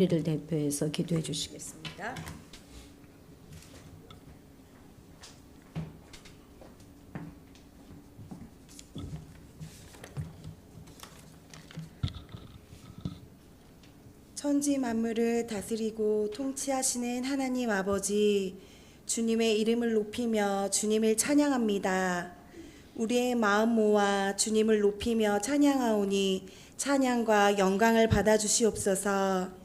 우리를 대표해서 기도해 주시겠습니다. 천지 만물을 다스리고 통치하시는 하나님 아버지, 주님의 이름을 높이며 주님을 찬양합니다. 우리의 마음 모아 주님을 높이며 찬양하오니 찬양과 영광을 받아주시옵소서.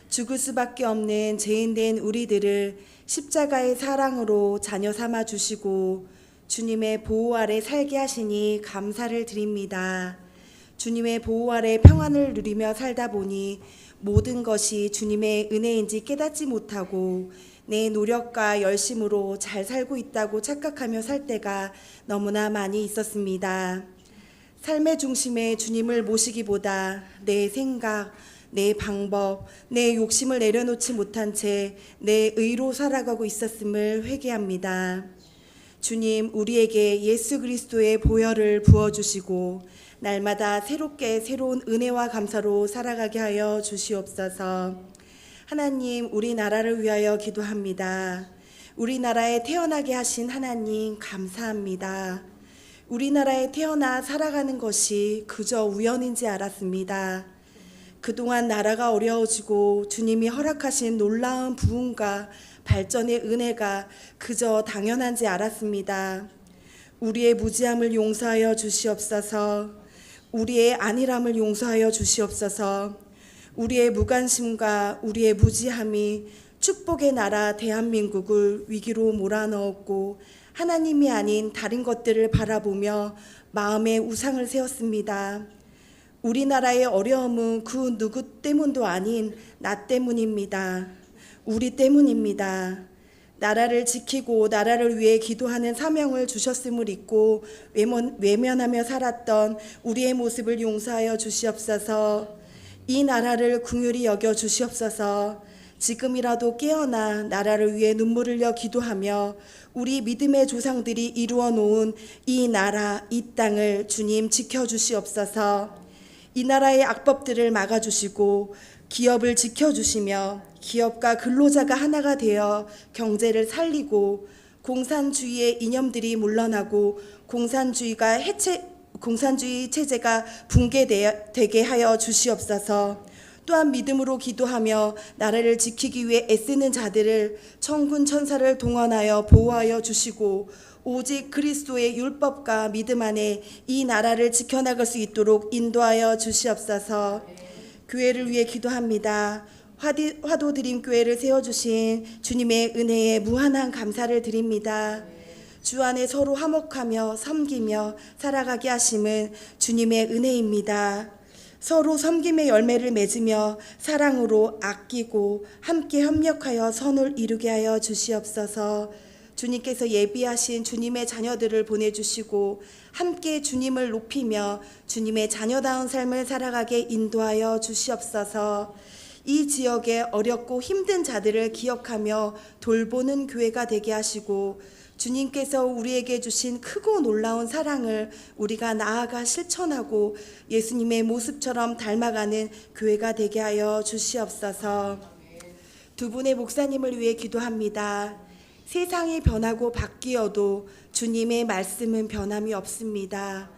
죽을 수밖에 없는 죄인된 우리들을 십자가의 사랑으로 자녀 삼아 주시고 주님의 보호 아래 살게 하시니 감사를 드립니다. 주님의 보호 아래 평안을 누리며 살다 보니 모든 것이 주님의 은혜인지 깨닫지 못하고 내 노력과 열심으로 잘 살고 있다고 착각하며 살 때가 너무나 많이 있었습니다. 삶의 중심에 주님을 모시기보다 내 생각, 내 방법, 내 욕심을 내려놓지 못한 채 내 의로 살아가고 있었음을 회개합니다. 주님, 우리에게 예수 그리스도의 보혈을 부어주시고 날마다 새롭게 새로운 은혜와 감사로 살아가게 하여 주시옵소서. 하나님, 우리나라를 위하여 기도합니다. 우리나라에 태어나게 하신 하나님 감사합니다. 우리나라에 태어나 살아가는 것이 그저 우연인지 알았습니다. 그동안 나라가 어려워지고 주님이 허락하신 놀라운 부흥과 발전의 은혜가 그저 당연한지 알았습니다. 우리의 무지함을 용서하여 주시옵소서. 우리의 안일함을 용서하여 주시옵소서. 우리의 무관심과 우리의 무지함이 축복의 나라 대한민국을 위기로 몰아넣었고 하나님이 아닌 다른 것들을 바라보며 마음에 우상을 세웠습니다. 우리나라의 어려움은 그 누구 때문도 아닌 나 때문입니다. 우리 때문입니다. 나라를 지키고 나라를 위해 기도하는 사명을 주셨음을 잊고 외면하며 살았던 우리의 모습을 용서하여 주시옵소서. 이 나라를 긍휼히 여겨 주시옵소서. 지금이라도 깨어나 나라를 위해 눈물을 흘려 기도하며 우리 믿음의 조상들이 이루어 놓은 이 나라, 이 땅을 주님 지켜주시옵소서. 이 나라의 악법들을 막아주시고 기업을 지켜주시며 기업과 근로자가 하나가 되어 경제를 살리고 공산주의의 이념들이 물러나고 공산주의 체제가 붕괴되게 하여 주시옵소서. 또한 믿음으로 기도하며 나라를 지키기 위해 애쓰는 자들을 천군 천사를 동원하여 보호하여 주시고 오직 그리스도의 율법과 믿음 안에 이 나라를 지켜나갈 수 있도록 인도하여 주시옵소서. 교회를 위해 기도합니다. 화도드림 교회를 세워주신 주님의 은혜에 무한한 감사를 드립니다. 주 안에 서로 화목하며 섬기며 살아가게 하심은 주님의 은혜입니다. 서로 섬김의 열매를 맺으며 사랑으로 아끼고 함께 협력하여 선을 이루게 하여 주시옵소서. 주님께서 예비하신 주님의 자녀들을 보내주시고 함께 주님을 높이며 주님의 자녀다운 삶을 살아가게 인도하여 주시옵소서. 이 지역의 어렵고 힘든 자들을 기억하며 돌보는 교회가 되게 하시고 주님께서 우리에게 주신 크고 놀라운 사랑을 우리가 나아가 실천하고 예수님의 모습처럼 닮아가는 교회가 되게 하여 주시옵소서. 두 분의 목사님을 위해 기도합니다. 세상이 변하고 바뀌어도 주님의 말씀은 변함이 없습니다.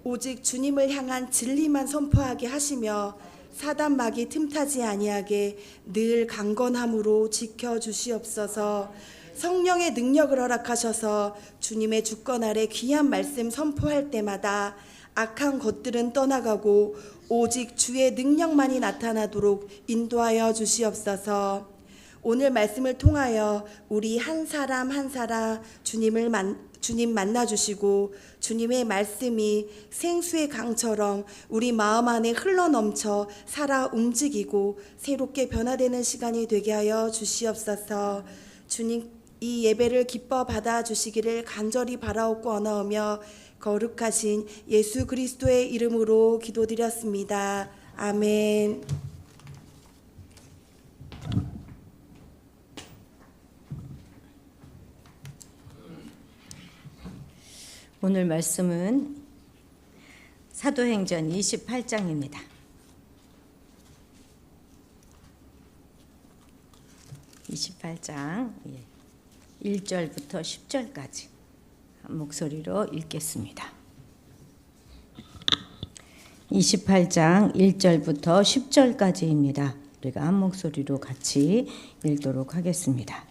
오직 주님을 향한 진리만 선포하게 하시며 사단막이 틈타지 아니하게 늘 강건함으로 지켜주시옵소서. 성령의 능력을 허락하셔서 주님의 주권 아래 귀한 말씀 선포할 때마다 악한 것들은 떠나가고 오직 주의 능력만이 나타나도록 인도하여 주시옵소서. 오늘 말씀을 통하여 우리 한 사람 한 사람 주님 만나주시고 주님의 말씀이 생수의 강처럼 우리 마음 안에 흘러넘쳐 살아 움직이고 새롭게 변화되는 시간이 되게 하여 주시옵소서. 주님, 이 예배를 기뻐 받아주시기를 간절히 바라옵고 원하오며 거룩하신 예수 그리스도의 이름으로 기도드렸습니다. 아멘. 오늘 말씀은 사도행전 28장입니다. 28장 1절부터 10절까지 한 목소리로 읽겠습니다. 28장 1절부터 10절까지입니다. 우리가 한 목소리로 같이 읽도록 하겠습니다.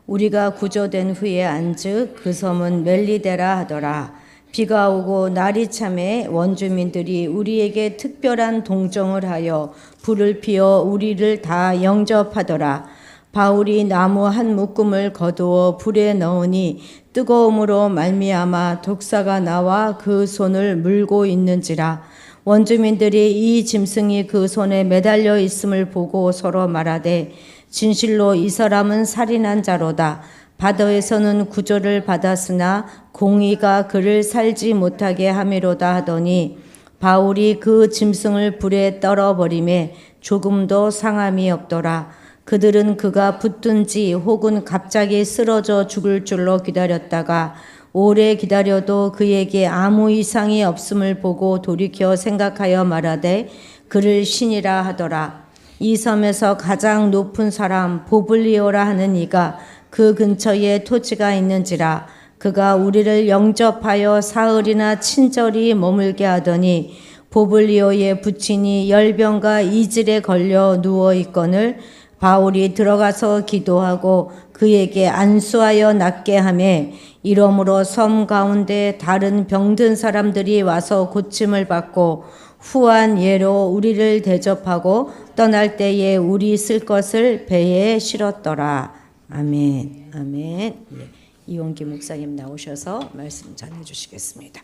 우리가 구조된 후에 안즉 그 섬은 멜리데라 하더라. 비가 오고 날이 참에 원주민들이 우리에게 특별한 동정을 하여 불을 피워 우리를 다 영접하더라. 바울이 나무 한 묶음을 거두어 불에 넣으니 뜨거움으로 말미암아 독사가 나와 그 손을 물고 있는지라. 원주민들이 이 짐승이 그 손에 매달려 있음을 보고 서로 말하되 진실로 이 사람은 살인한 자로다. 바다에서는 구조를 받았으나 공의가 그를 살지 못하게 함이로다 하더니 바울이 그 짐승을 불에 떨어버리매 조금도 상함이 없더라. 그들은 그가 붙든지 혹은 갑자기 쓰러져 죽을 줄로 기다렸다가 오래 기다려도 그에게 아무 이상이 없음을 보고 돌이켜 생각하여 말하되 그를 신이라 하더라. 이 섬에서 가장 높은 사람 보블리오라 하는 이가 그 근처에 토지가 있는지라. 그가 우리를 영접하여 사흘이나 친절히 머물게 하더니 보블리오의 부친이 열병과 이질에 걸려 누워 있거늘 바울이 들어가서 기도하고 그에게 안수하여 낫게 하매 이러므로 섬 가운데 다른 병든 사람들이 와서 고침을 받고 후한 예로 우리를 대접하고 떠날 때에 우리 쓸 것을 배에 실었더라. 아멘. 아멘. 이원기 목사님 나오셔서 말씀 전해 주시겠습니다.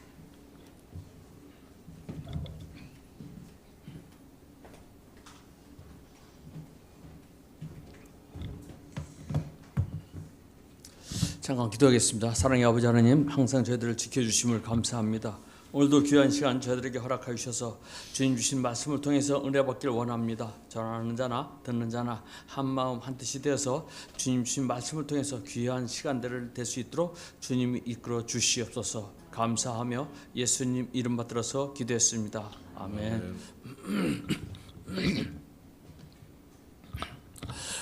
잠깐 기도하겠습니다. 사랑의 아버지 하나님, 항상 저희들을 지켜주심을 감사합니다. 오늘도 귀한 시간 저희들에게 허락하여 주셔서 주님 주신 말씀을 통해서 은혜 받기를 원합니다. 전하는 자나 듣는 자나 한 마음 한 뜻이 되어서 주님 주신 말씀을 통해서 귀한 시간들을 될 수 있도록 주님이 이끌어 주시옵소서. 감사하며 예수님 이름 받들어서 기도했습니다. 아멘.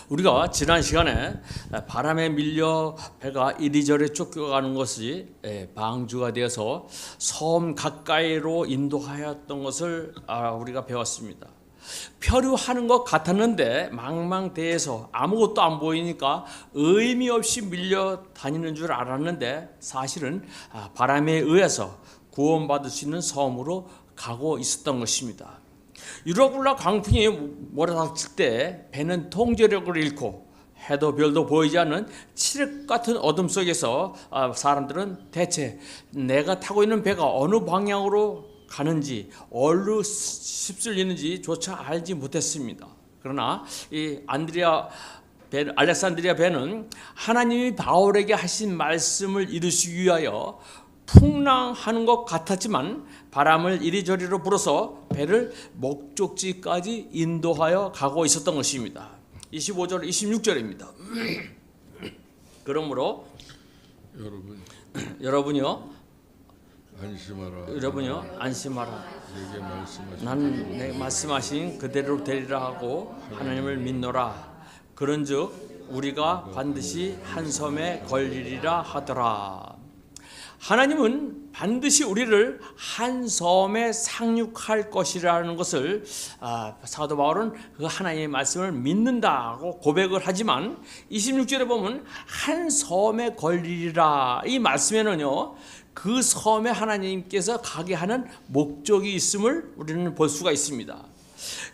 우리가 지난 시간에 바람에 밀려 배가 이리저리 쫓겨가는 것이 방주가 되어서 섬 가까이로 인도하였던 것을 우리가 배웠습니다. 표류하는 것 같았는데 망망대해서 아무것도 안 보이니까 의미 없이 밀려 다니는 줄 알았는데 사실은 바람에 의해서 구원받을 수 있는 섬으로 가고 있었던 것입니다. 유라굴라 광풍이 몰아닥칠 때 배는 통제력을 잃고 해도 별도 보이지 않는 칠흑 같은 어둠 속에서 사람들은 대체 내가 타고 있는 배가 어느 방향으로 가는지 어디로 휩쓸리는지조차 알지 못했습니다. 그러나 이 알렉산드리아 배는 하나님이 바울에게 하신 말씀을 이루시기 위하여 풍랑하는 것 같았지만 바람을 이리저리로 불어서 배를 목적지까지 인도하여 가고 있었던 것입니다. 25절 26절입니다. 그러므로 여러분이요 안심하라. 나는 내 말씀하신 그대로 되리라 하고 하나님을 믿노라. 그런즉 우리가 반드시 한 섬에 걸리리라 하더라. 하나님은 반드시 우리를 한 섬에 상륙할 것이라는 것을 사도 바울은 그 하나님의 말씀을 믿는다고 고백을 하지만 26절에 보면 한 섬에 걸리리라 이 말씀에는요 그 섬에 하나님께서 가게 하는 목적이 있음을 우리는 볼 수가 있습니다.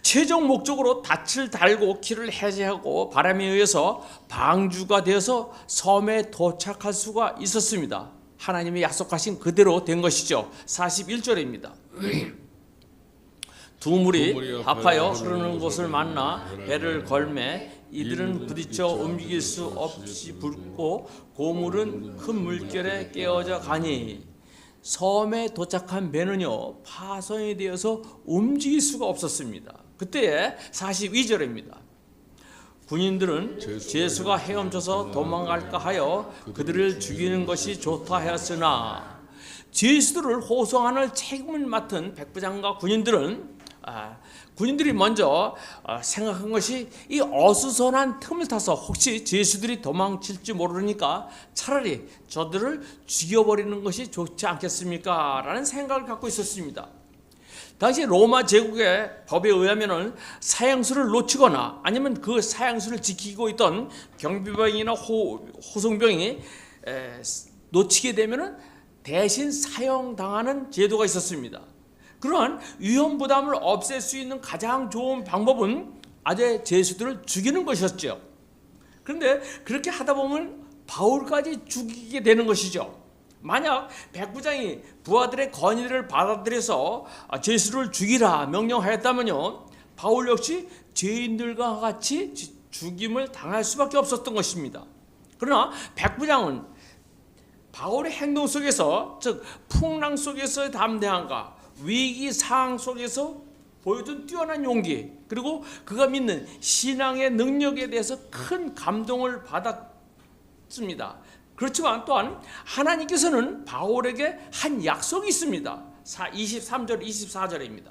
최종 목적으로 닻을 달고 길을 해제하고 바람에 의해서 방주가 되어서 섬에 도착할 수가 있었습니다. 하나님이 약속하신 그대로 된 것이죠. 41절입니다. 두 물이 합하여 흐르는 곳을 만나 배를 걸매 이들은 부딪혀 움직일 수 없이 붉고 고물은 큰 물결에 깨어져 가니. 섬에 도착한 배는요 파손이 되어서 움직일 수가 없었습니다. 그때에 42절입니다. 군인들은 제수가 헤엄쳐서 도망갈까 하여 그들을 죽이는 것이 좋다 하였으나 제수들을 호송하는 책임을 맡은 백부장과 군인들은 군인들이 먼저 생각한 것이 이 어수선한 틈을 타서 혹시 죄수들이 도망칠지 모르니까 차라리 저들을 죽여버리는 것이 좋지 않겠습니까? 라는 생각을 갖고 있었습니다. 당시 로마 제국의 법에 의하면은 사형수를 놓치거나 아니면 그 사형수를 지키고 있던 경비병이나 호송병이 놓치게 되면은 대신 사형당하는 제도가 있었습니다. 그러한 위험 부담을 없앨 수 있는 가장 좋은 방법은 아재 죄수들을 죽이는 것이었죠. 그런데 그렇게 하다 보면 바울까지 죽이게 되는 것이죠. 만약 백부장이 부하들의 건의를 받아들여서 죄수를 죽이라 명령하였다면요, 바울 역시 죄인들과 같이 죽임을 당할 수밖에 없었던 것입니다. 그러나 백부장은 바울의 행동 속에서, 즉 풍랑 속에서의 담대함과 위기 상황 속에서 보여준 뛰어난 용기, 그리고 그가 믿는 신앙의 능력에 대해서 큰 감동을 받았습니다. 그렇지만 또한 하나님께서는 바울에게 한 약속이 있습니다. 23절 24절입니다.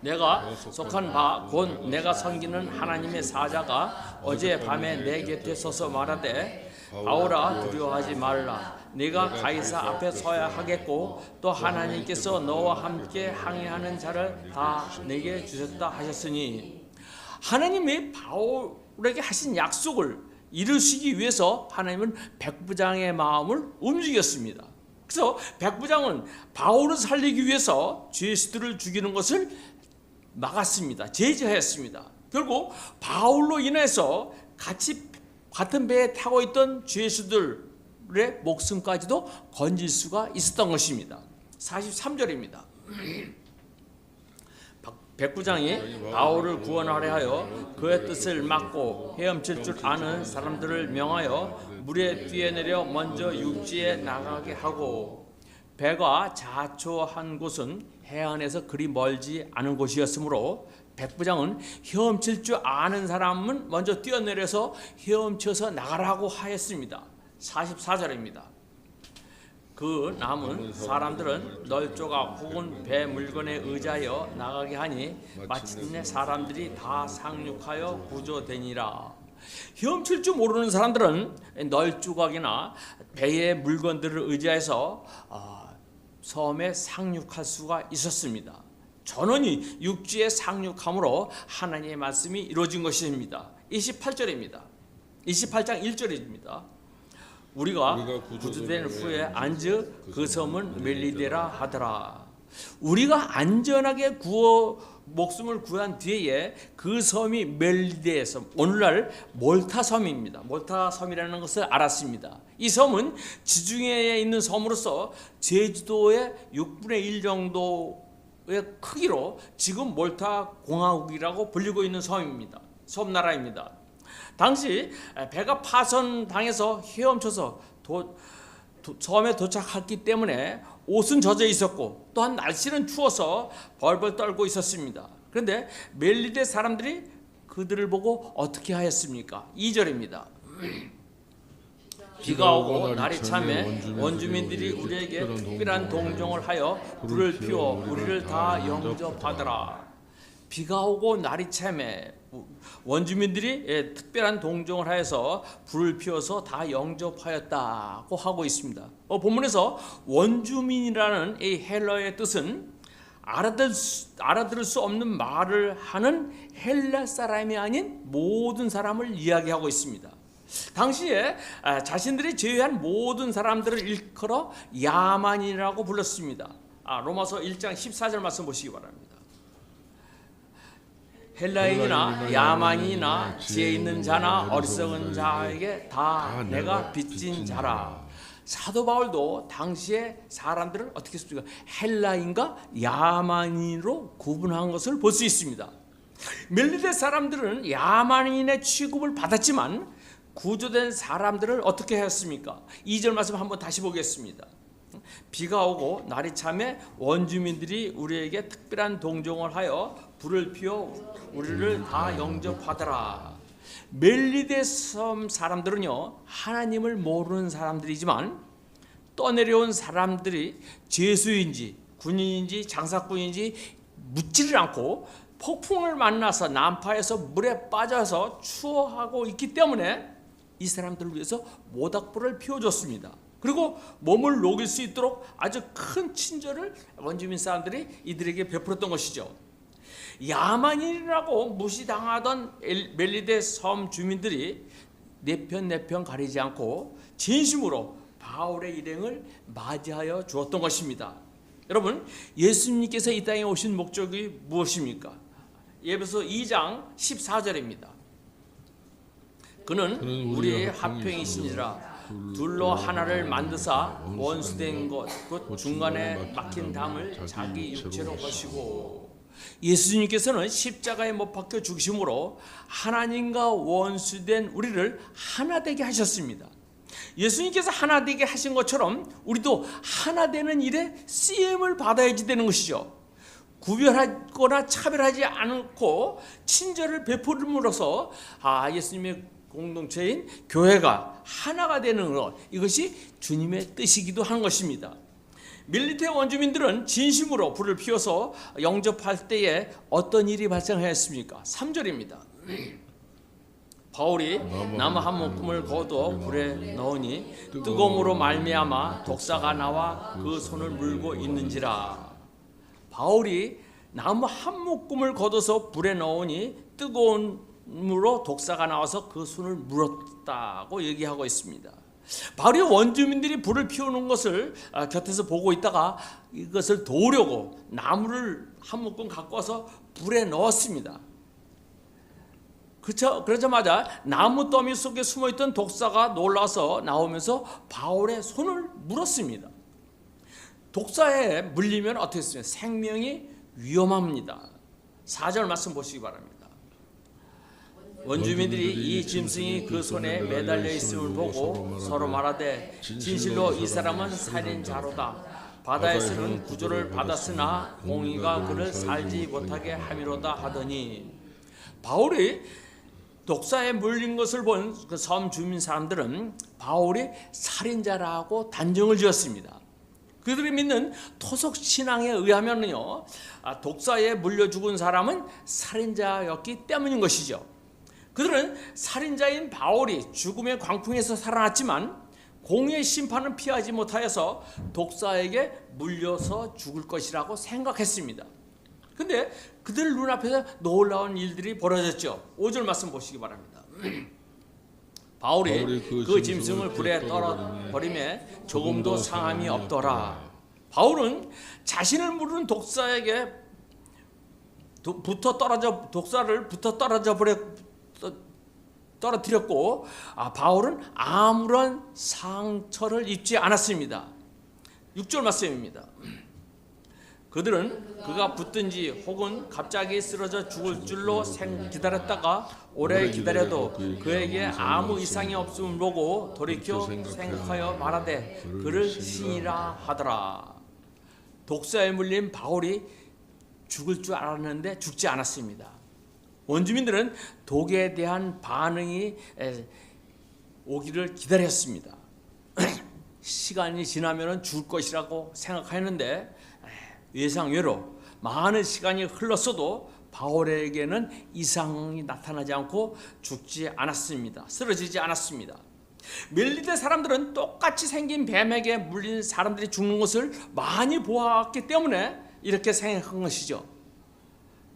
내가 속한 바 곧 내가 섬기는 하나님의 사자가 어제 밤에 내 곁에 서서 말하되 바울아 두려워하지 말라. 네가 가이사 앞에 서야 하겠고 또 하나님께서 너와 함께 항해하는 자를 다 내게 주셨다 하셨으니, 하나님이 바울에게 하신 약속을 이루시기 위해서 하나님은 백부장의 마음을 움직였습니다. 그래서 백부장은 바울을 살리기 위해서 죄수들을 죽이는 것을 막았습니다. 제지하였습니다. 결국 바울로 인해서 같은 배에 타고 있던 죄수들의 목숨까지도 건질 수가 있었던 것입니다. 43절입니다. 백부장이 바울을 구원하려 하여 그의 뜻을 막고 헤엄칠 줄 아는 사람들을 명하여 물에 뛰어내려 먼저 육지에 나가게 하고, 배가 자초한 곳은 해안에서 그리 멀지 않은 곳이었으므로 백부장은 헤엄칠 줄 아는 사람은 먼저 뛰어내려서 헤엄쳐서 나가라고 하였습니다. 44절입니다. 그 남은 사람들은 널조각 혹은 배 물건에 의지하여 나가게 하니 마침내 사람들이 다 상륙하여 구조되니라. 헤엄칠 줄 모르는 사람들은 널조각이나 배의 물건들을 의지해서 섬에 상륙할 수가 있었습니다. 전원이 육지에 상륙함으로 하나님의 말씀이 이루어진 것입니다. 28절입니다. 28장 1절입니다. 우리가 구조된 후에 안즉 그 섬은 멜리데라 하더라. 우리가 안전하게 목숨을 구한 뒤에 그 섬이 멜리데 섬, 오늘날 몰타 섬입니다. 몰타 섬이라는 것을 알았습니다. 이 섬은 지중해에 있는 섬으로서 제주도의 6분의 1 정도의 크기로 지금 몰타 공화국이라고 불리고 있는 섬입니다. 섬나라입니다. 당시 배가 파손당해서 헤엄쳐서 섬에 도착했기 때문에 옷은 젖어 있었고 또한 날씨는 추워서 벌벌 떨고 있었습니다. 그런데 멜리데 사람들이 그들을 보고 어떻게 하였습니까? 2절입니다. 비가 오고 날이 차매 원주민들이 우리에게 특별한 동정을 하여 불을 피워 우리를 다 영접하더라. 비가 오고 날이 차매 원주민들이 특별한 동정을 하여서 불을 피워서 다 영접하였다고 하고 있습니다. 본문에서 원주민이라는 이 헬라어의 뜻은 알아들을 수 없는 말을 하는 헬라 사람이 아닌 모든 사람을 이야기하고 있습니다. 당시에 자신들이 제외한 모든 사람들을 일컬어 야만이라고 불렀습니다. 로마서 1장 14절 말씀 보시기 바랍니다. 헬라인이나 야만인이나 지혜 있는 자나 어리석은 자에게 다 내가 빚진 자라. 사도 바울도 당시에 사람들을 어떻게 했습니까? 헬라인과 야만인으로 구분한 것을 볼 수 있습니다. 멜리데 사람들은 야만인의 취급을 받았지만 구조된 사람들을 어떻게 했습니까? 2절 말씀 한번 다시 보겠습니다. 비가 오고 날이 차매 원주민들이 우리에게 특별한 동정을 하여 불을 피워 우리를 다 영접하더라. 멜리데 섬 사람들은요, 하나님을 모르는 사람들이지만 떠내려온 사람들이 죄수인지 군인인지 장사꾼인지 묻지를 않고 폭풍을 만나서 난파해서 물에 빠져서 추워하고 있기 때문에 이 사람들을 위해서 모닥불을 피워줬습니다. 그리고 몸을 녹일 수 있도록 아주 큰 친절을 원주민 사람들이 이들에게 베풀었던 것이죠. 야만인이라고 무시당하던 멜리데 섬 주민들이 내 편 가리지 않고 진심으로 바울의 일행을 맞이하여 주었던 것입니다. 여러분, 예수님께서 이 땅에 오신 목적이 무엇입니까? 에베소 2장 14절입니다. 그는 우리의 화평이시니라. 둘로 하나를 만드사 원수된 것 곧 중간에 막힌 담을 자기 육체로 거시고, 예수님께서는 십자가에 못 박혀 죽으심으로 하나님과 원수된 우리를 하나 되게 하셨습니다. 예수님께서 하나 되게 하신 것처럼 우리도 하나 되는 일에 쓰임을 받아야지 되는 것이죠. 구별하거나 차별하지 않고 친절을 베풀음으로써 예수님의 공동체인 교회가 하나가 되는 것, 이것이 주님의 뜻이기도 한 것입니다. 밀리테 원주민들은 진심으로 불을 피워서 영접할 때에 어떤 일이 발생하였습니까? 3절입니다. 바울이 나무 한 묶음을 거두어 불에 넣으니 뜨거움으로 말미암아 독사가 나와 그 손을 물고 있는지라. 바울이 나무 한 묶음을 걷어서 불에 넣으니 뜨거움으로 독사가 나와서 그 손을 물었다고 얘기하고 있습니다. 바울이 원주민들이 불을 피우는 것을 곁에서 보고 있다가 이것을 도우려고 나무를 한 묶음 갖고 와서 불에 넣었습니다. 그러자마자 나무 더미 속에 숨어있던 독사가 놀라서 나오면서 바울의 손을 물었습니다. 독사에 물리면 어떻게 했습니까? 생명이 위험합니다. 4절 말씀 보시기 바랍니다. 원주민들이 이 짐승이 그 손에 매달려 있음을 보고 서로 말하되 진실로 이 사람은 살인자로다. 바다에서는 구조를 받았으나 공의가 그를 살지 못하게 함이로다 하더니, 바울이 독사에 물린 것을 본 그 섬 주민 사람들은 바울이 살인자라고 단정을 지었습니다. 그들이 믿는 토속 신앙에 의하면요, 독사에 물려 죽은 사람은 살인자였기 때문인 것이죠. 그들은 살인자인 바울이 죽음의 광풍에서 살아났지만 공의의 심판은 피하지 못하여서 독사에게 물려서 죽을 것이라고 생각했습니다. 근데 그들 눈앞에서 놀라운 일들이 벌어졌죠. 5절 말씀 보시기 바랍니다. 바울이 그 짐승을 불에 떨어버림에 조금도 상함이 없더라. 바울은 자신을 물은 독사에게 독사를 붙어 떨어뜨렸고, 바울은 아무런 상처를 입지 않았습니다. 6절 말씀입니다. 그들은 그가 붙든지 혹은 갑자기 쓰러져 죽을 줄로 기다렸다가 오래 기다려도 그에게 아무 이상이 없음을 보고 돌이켜 생각하여 말하되 그를 신이라 하더라. 독사에 물린 바울이 죽을 줄 알았는데 죽지 않았습니다. 원주민들은 독에 대한 반응이 오기를 기다렸습니다. 시간이 지나면 죽을 것이라고 생각했는데 예상외로 많은 시간이 흘렀어도 바울에게는 이상이 나타나지 않고 죽지 않았습니다. 쓰러지지 않았습니다. 밀리데 사람들은 똑같이 생긴 뱀에게 물린 사람들이 죽는 것을 많이 보았기 때문에 이렇게 생각한 것이죠.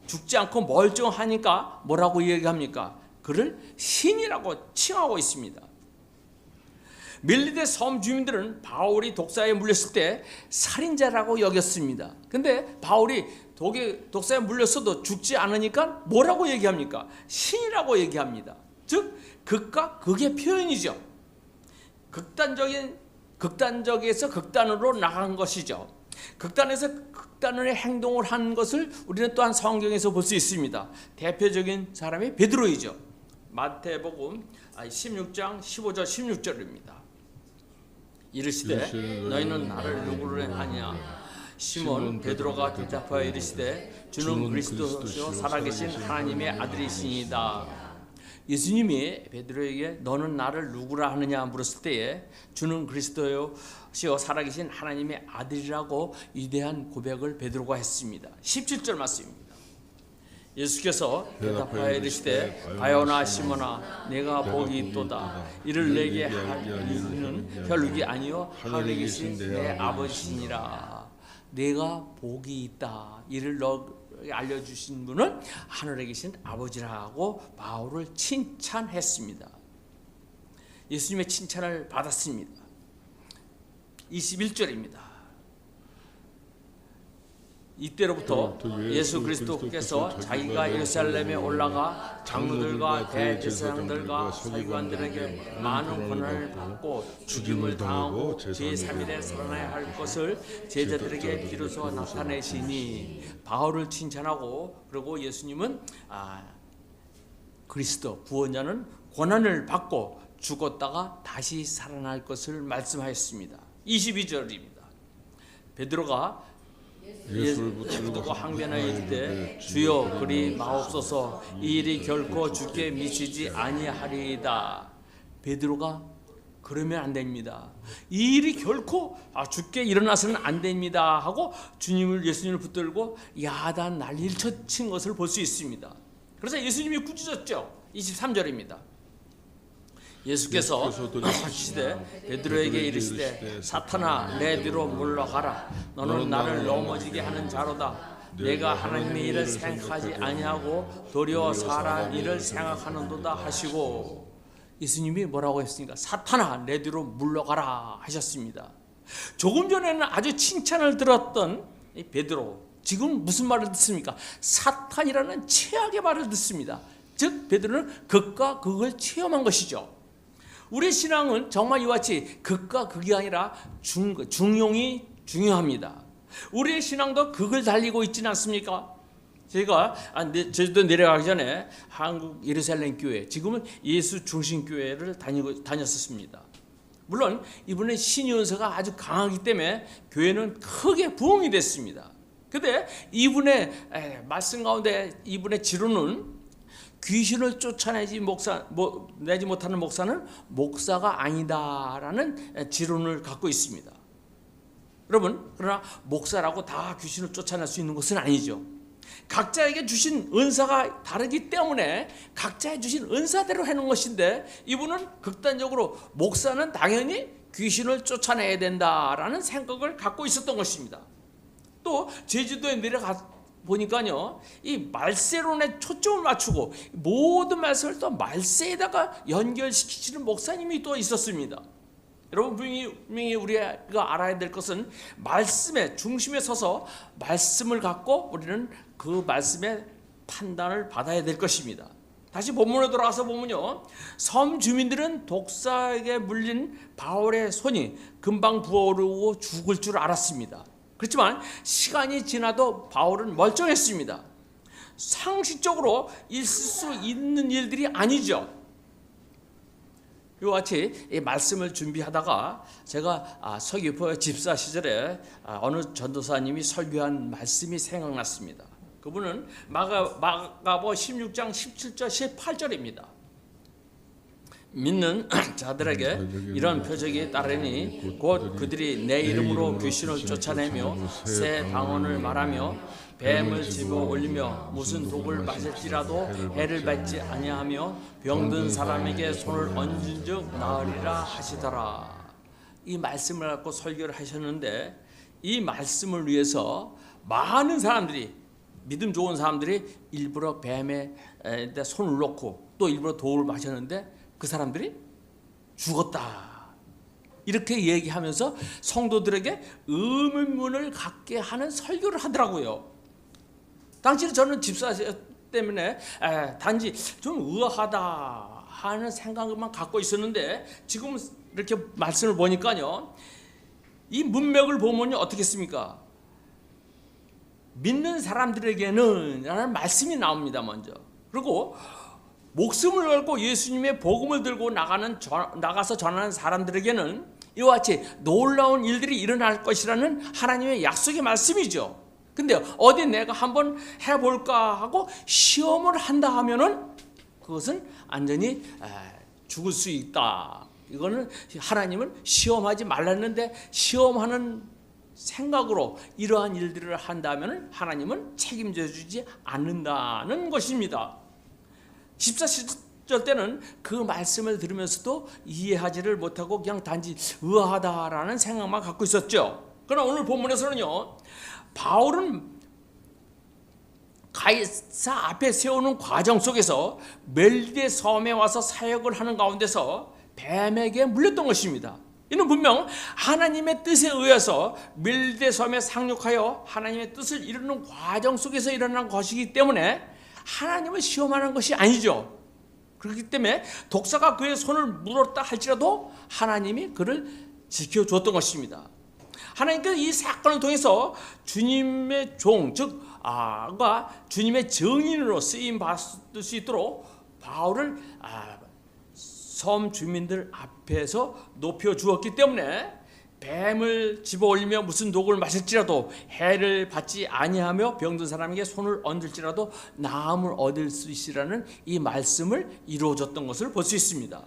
죽지 않고 멀쩡하니까 뭐라고 얘기합니까? 그를 신이라고 칭하고 있습니다. 밀리데 섬 주민들은 바울이 독사에 물렸을 때 살인자라고 여겼습니다. 근데 바울이 독사에 물렸어도 죽지 않으니까 뭐라고 얘기합니까? 신이라고 얘기합니다. 즉 극과 극의 표현이죠. 극단적에서 극단으로 나간 것이죠. 극단에서 극단의 행동을 한 것을 우리는 또한 성경에서 볼 수 있습니다. 대표적인 사람이 베드로이죠. 마태복음 16장 15절 16절입니다. 이르시되 너희는 나를 누구를 하냐? 시몬 베드로가 대답하여 이르시되 주는 그리스도시요 살아계신 하나님의 아들이시니이다. 예수님이 베드로에게 너는 나를 누구라 하느냐 물었을 때에 주는 그리스도시요 살아계신 하나님의 아들이라고 위대한 고백을 베드로가 했습니다. 17절 말씀입니다. 예수께서 대답하여 이르시되 바요나 시몬아 내가 복이 있도다. 이를 내게 할 이는 혈육이 아니요 하늘에 계신 내 아버지시니라. 내가 복이 있다. 이를 너에게 알려주신 분은 하늘에 계신 아버지라고 바울을 칭찬했습니다. 예수님의 칭찬을 받았습니다. 21절입니다. 이때로부터 예수 그리스도께서 자기가 예루살렘에 올라가 장로들과 대제사장들과 서기관들에게 많은 권한을 받고 죽임을 당하고 제3일에 살아나야 할 것을 제자들에게 비로소 나타내시니 바울을 칭찬하고 그리고 예수님은 그리스도 구원자는 권한을 받고 죽었다가 다시 살아날 것을 말씀하였습니다. 22절입니다. 베드로가 예수를 붙들고 항변하여 이르되 주여 그리 마옵소서 이 일이 결코 주께 미치지 아니하리이다. 베드로가 그러면 안 됩니다. 이 일이 결코 주께 일어나서는 안 됩니다 하고 예수님을 붙들고 야단 난리를 친 것을 볼 수 있습니다. 그래서 예수님이 꾸짖었죠. 23절입니다. 예수께서 하시되 베드로에게 이르시되 사탄아 내 뒤로 물러가라. 너는 나를 넘어지게 하는 자로다. 내가 하나님의 일을 생각하지 아니하고 도리어 사람 일을 생각하는도다 하시고 예수님이 뭐라고 했습니까? 사탄아 내 뒤로 물러가라 하셨습니다. 조금 전에는 아주 칭찬을 들었던 이 베드로 지금 무슨 말을 듣습니까? 사탄이라는 최악의 말을 듣습니다. 즉 베드로는 극과 극을 체험한 것이죠. 우리 신앙은 정말 이와 같이 극과 극이 아니라 중용이 중요합니다. 우리의 신앙도 극을 달리고 있지는 않습니까? 제가 제주도 내려가기 전에 한국 예루살렘 교회, 지금은 예수 중심 교회를 다녔었습니다. 물론 이분의 신유언서가 아주 강하기 때문에 교회는 크게 부흥이 됐습니다. 그런데 이분의 말씀 가운데 이분의 지론은 귀신을 쫓아내지 내지 못하는 목사는 목사가 아니다라는 지론을 갖고 있습니다. 여러분, 그러나 목사라고 다 귀신을 쫓아낼 수 있는 것은 아니죠. 각자에게 주신 은사가 다르기 때문에 각자에 주신 은사대로 해놓은 것인데 이분은 극단적으로 목사는 당연히 귀신을 쫓아내야 된다라는 생각을 갖고 있었던 것입니다. 또 제주도에 내려가 보니까요, 이 말세론에 초점을 맞추고 모든 말씀을 또 말세에다가 연결시키시는 목사님이 또 있었습니다. 여러분 분명히 우리가 알아야 될 것은 말씀의 중심에 서서 말씀을 갖고 우리는 그 말씀의 판단을 받아야 될 것입니다. 다시 본문에 돌아가서 보면요, 섬 주민들은 독사에게 물린 바울의 손이 금방 부어오르고 죽을 줄 알았습니다. 그렇지만 시간이 지나도 바울은 멀쩡했습니다. 상식적으로 있을 수 있는 일들이 아니죠. 이와 같이 이 말씀을 준비하다가 제가 서귀포 집사 시절에 어느 전도사님이 설교한 말씀이 생각났습니다. 그분은 마가보 16장 17절 18절입니다. 믿는 자들에게 이런 표적이 따르니 곧 그들이 내 이름으로 귀신을 쫓아내며 새 방언을 말하며 뱀을 집어 올리며 무슨 독을 마실지라도 해를 받지 아니하며 병든 사람에게 손을 얹은 즉 나으리라 하시더라. 이 말씀을 갖고 설교를 하셨는데 이 말씀을 위해서 많은 사람들이, 믿음 좋은 사람들이 일부러 뱀에 손을 놓고 또 일부러 독을 마셨는데 그 사람들이 죽었다. 이렇게 얘기하면서 성도들에게 의문문을 갖게 하는 설교를 하더라고요. 당시에 저는 집사 때문에 단지 좀 의아하다 하는 생각만 갖고 있었는데 지금 이렇게 말씀을 보니까요, 이 문맥을 보면 어떻겠습니까? 믿는 사람들에게는 라는 말씀이 나옵니다. 먼저. 그리고 목숨을 걸고 예수님의 복음을 들고 나가서 전하는 사람들에게는 이와 같이 놀라운 일들이 일어날 것이라는 하나님의 약속의 말씀이죠. 근데 어디 내가 한번 해볼까 하고 시험을 한다 하면은 그것은 완전히 죽을 수 있다. 이거는 하나님은 시험하지 말랐는데 시험하는 생각으로 이러한 일들을 한다면 하나님은 책임져 주지 않는다는 것입니다. 14절 때는 그 말씀을 들으면서도 이해하지를 못하고 그냥 단지 의아하다라는 생각만 갖고 있었죠. 그러나 오늘 본문에서는요, 바울은 가이사 앞에 세우는 과정 속에서 멜리데 섬에 와서 사역을 하는 가운데서 뱀에게 물렸던 것입니다. 이는 분명 하나님의 뜻에 의해서 멜리데 섬에 상륙하여 하나님의 뜻을 이루는 과정 속에서 일어난 것이기 때문에 하나님을 시험하는 것이 아니죠. 그렇기 때문에 독사가 그의 손을 물었다 할지라도 하나님이 그를 지켜줬던 것입니다. 하나님께서 이 사건을 통해서 주님의 종, 즉 주님의 증인으로 쓰임 받을 수 있도록 바울을 섬 주민들 앞에서 높여 주었기 때문에 뱀을 집어올리며 무슨 독을 마실지라도 해를 받지 아니하며 병든 사람에게 손을 얹을지라도 나음을 얻을 수 있으라는 이 말씀을 이루어졌던 것을 볼 수 있습니다.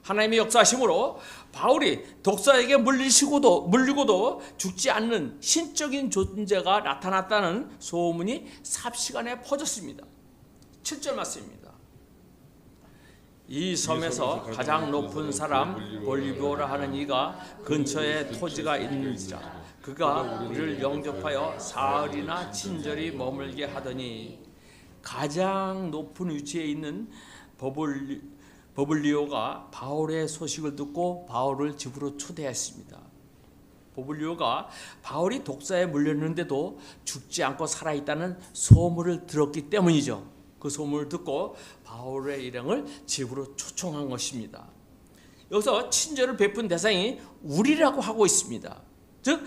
하나님의 역사하심으로 바울이 독사에게 물리고도 죽지 않는 신적인 존재가 나타났다는 소문이 삽시간에 퍼졌습니다. 7절 말씀입니다. 이 섬에서 가장 높은 사람 볼리비오라 하는 이가 근처에 토지가 있는지라 그가 우리를 영접하여 사흘이나 친절히 머물게 하더니, 가장 높은 위치에 있는 버블리오가 바울의 소식을 듣고 바울을 집으로 초대했습니다. 버블리오가 바울이 독사에 물렸는데도 죽지 않고 살아있다는 소문을 들었기 때문이죠. 그 소문을 듣고 바울의 일행을 집으로 초청한 것입니다. 여기서 친절을 베푼 대상이 우리라고 하고 있습니다. 즉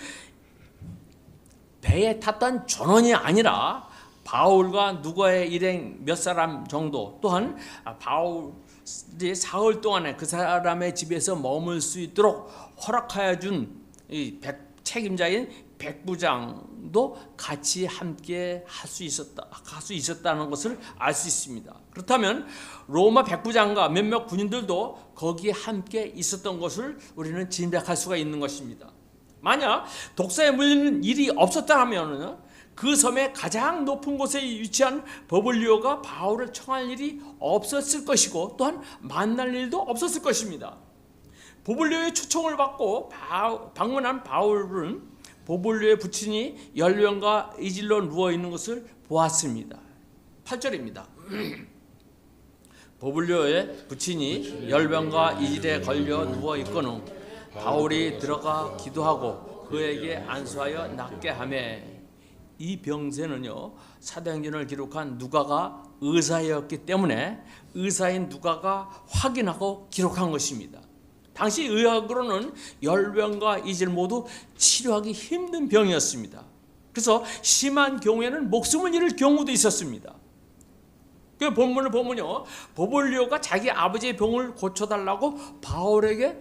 배에 탔던 전원이 아니라 바울과 누가의 일행 몇 사람 정도, 또한 바울이 사흘 동안에 그 사람의 집에서 머물 수 있도록 허락하여 준 이 책임자인 백부장도 같이 함께 할 수 있었다는 것을 알 수 있습니다. 그렇다면 로마 백부장과 몇몇 군인들도 거기에 함께 있었던 것을 우리는 짐작할 수가 있는 것입니다. 만약 독사에 물리는 일이 없었다면 그 섬의 가장 높은 곳에 위치한 버블리오가 바울을 청할 일이 없었을 것이고 또한 만날 일도 없었을 것입니다. 버블리오의 초청을 받고 방문한 바울은 버블리오의 부친이 열병과 이질로 누워있는 것을 보았습니다. 8절입니다. 버블리오의 부친이 열병과 이질에 걸려 누워있거늘 바울이 들어가 기도하고 그에게 안수하여 낫게 하며, 이 병세는요, 사도행전을 기록한 누가가 의사였기 때문에 의사인 누가가 확인하고 기록한 것입니다. 당시 의학으로는 열병과 이질 모두 치료하기 힘든 병이었습니다. 그래서 심한 경우에는 목숨을 잃을 경우도 있었습니다. 그 본문을 보면요, 버블리오가 자기 아버지의 병을 고쳐달라고 바울에게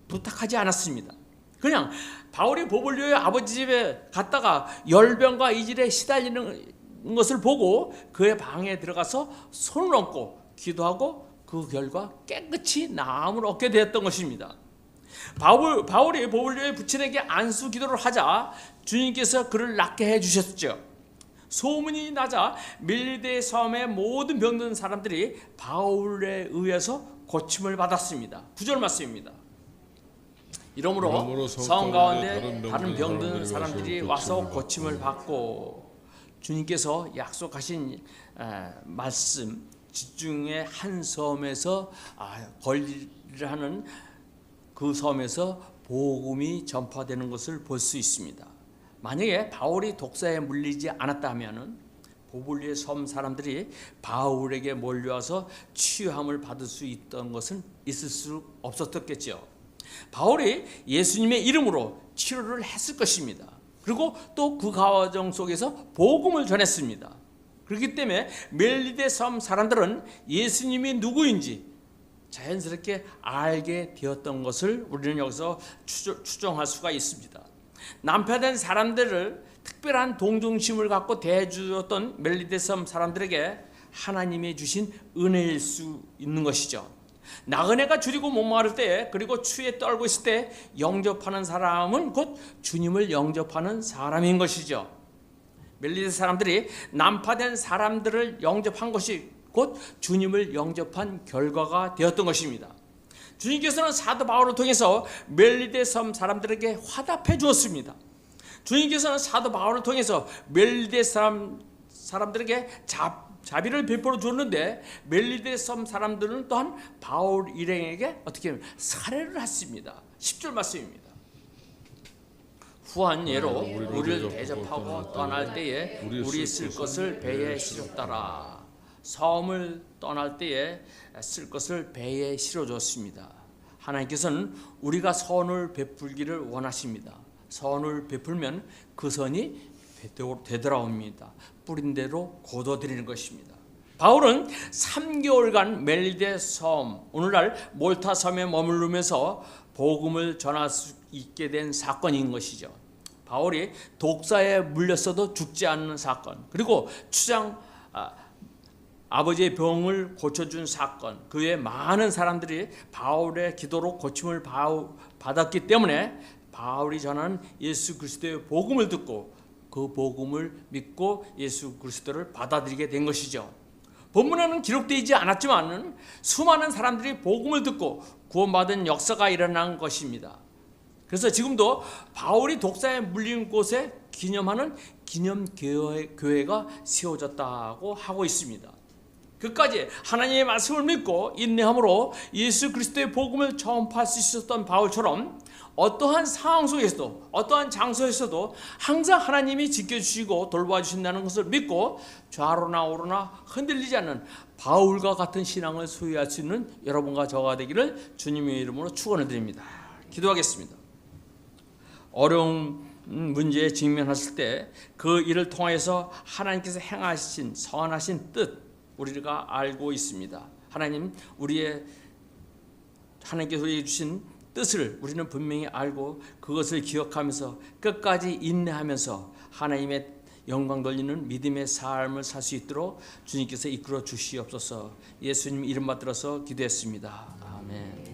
부탁하지 않았습니다. 그냥 바울이 버블리오의 아버지 집에 갔다가 열병과 이질에 시달리는 것을 보고 그의 방에 들어가서 손을 얹고 기도하고 그 결과 깨끗이 나음을 얻게 되었던 것입니다. 바울이 버블리오의 부친에게 안수 기도를 하자 주님께서 그를 낫게 해주셨죠. 소문이 나자 멜리데 섬의 모든 병든 사람들이 바울에 의해서 고침을 받았습니다. 9절 말씀입니다. 이러므로 성 가운데 다른 병든 사람들이 와서 고침을 받고, 주님께서 약속하신 말씀, 지중해 한 섬에서 관리를 하는 그 섬에서 복음이 전파되는 것을 볼 수 있습니다. 만약에 바울이 독사에 물리지 않았다면 버블리오의 섬 사람들이 바울에게 몰려와서 치유함을 받을 수 있던 것은 있을 수 없었겠죠. 바울이 예수님의 이름으로 치료를 했을 것입니다. 그리고 또 그 과정 속에서 복음을 전했습니다. 그렇기 때문에 멜리데 섬 사람들은 예수님이 누구인지 자연스럽게 알게 되었던 것을 우리는 여기서 추정할 수가 있습니다. 남편된 사람들을 특별한 동정심을 갖고 대해주었던 멜리데 섬 사람들에게 하나님이 주신 은혜일 수 있는 것이죠. 나그네가 줄이고 목마를 때, 그리고 추위에 떨고 있을 때 영접하는 사람은 곧 주님을 영접하는 사람인 것이죠. 멜리데 사람들이 난파된 사람들을 영접한 것이 곧 주님을 영접한 결과가 되었던 것입니다. 주님께서는 사도 바울을 통해서 멜리데 섬 사람들에게 화답해 주었습니다. 주님께서는 사도 바울을 통해서 멜리데 사람들에게 자비를 베풀어 주었는데, 멜리데 섬 사람들은 또한 바울 일행에게 어떻게 살해를 했습니다. 10절 말씀입니다. 후한 예로 우리를 대접하고 떠날 때에 우리 쓸 것을 배에 실었더라. 섬을 떠날 때에 쓸 것을 배에 실어줬습니다. 하나님께서는 우리가 선을 베풀기를 원하십니다. 선을 베풀면 그 선이 되돌아옵니다. 뿌린 대로 거둬들이는 것입니다. 바울은 3개월간 멜리데 섬, 오늘날 몰타 섬에 머무르면서 복음을 전할 수 있게 된 사건인 것이죠. 바울이 독사에 물렸어도 죽지 않는 사건, 그리고 아버지의 병을 고쳐준 사건, 그 외에 많은 사람들이 바울의 기도로 고침을 받았기 때문에 바울이 전하는 예수 그리스도의 복음을 듣고 그 복음을 믿고 예수 그리스도를 받아들이게 된 것이죠. 본문에는 기록되지 않았지만 수많은 사람들이 복음을 듣고 구원받은 역사가 일어난 것입니다. 그래서 지금도 바울이 독사에 물린 곳에 기념하는 기념교회가 세워졌다고 하고 있습니다. 끝까지 하나님의 말씀을 믿고 인내함으로 예수 그리스도의 복음을 전파할 수 있었던 바울처럼 어떠한 상황 속에서도, 어떠한 장소에서도 항상 하나님이 지켜주시고 돌봐주신다는 것을 믿고 좌로나 우로나 흔들리지 않는 바울과 같은 신앙을 소유할 수 있는 여러분과 저가 되기를 주님의 이름으로 축원을 드립니다. 기도하겠습니다. 어려운 문제에 직면했을 때 그 일을 통하여서 하나님께서 행하신 선하신 뜻 우리가 알고 있습니다. 하나님께서 우리에게 주신 뜻을 우리는 분명히 알고 그것을 기억하면서 끝까지 인내하면서 하나님의 영광 돌리는 믿음의 삶을 살 수 있도록 주님께서 이끌어 주시옵소서. 예수님 이름 받들어서 기도했습니다. 아멘.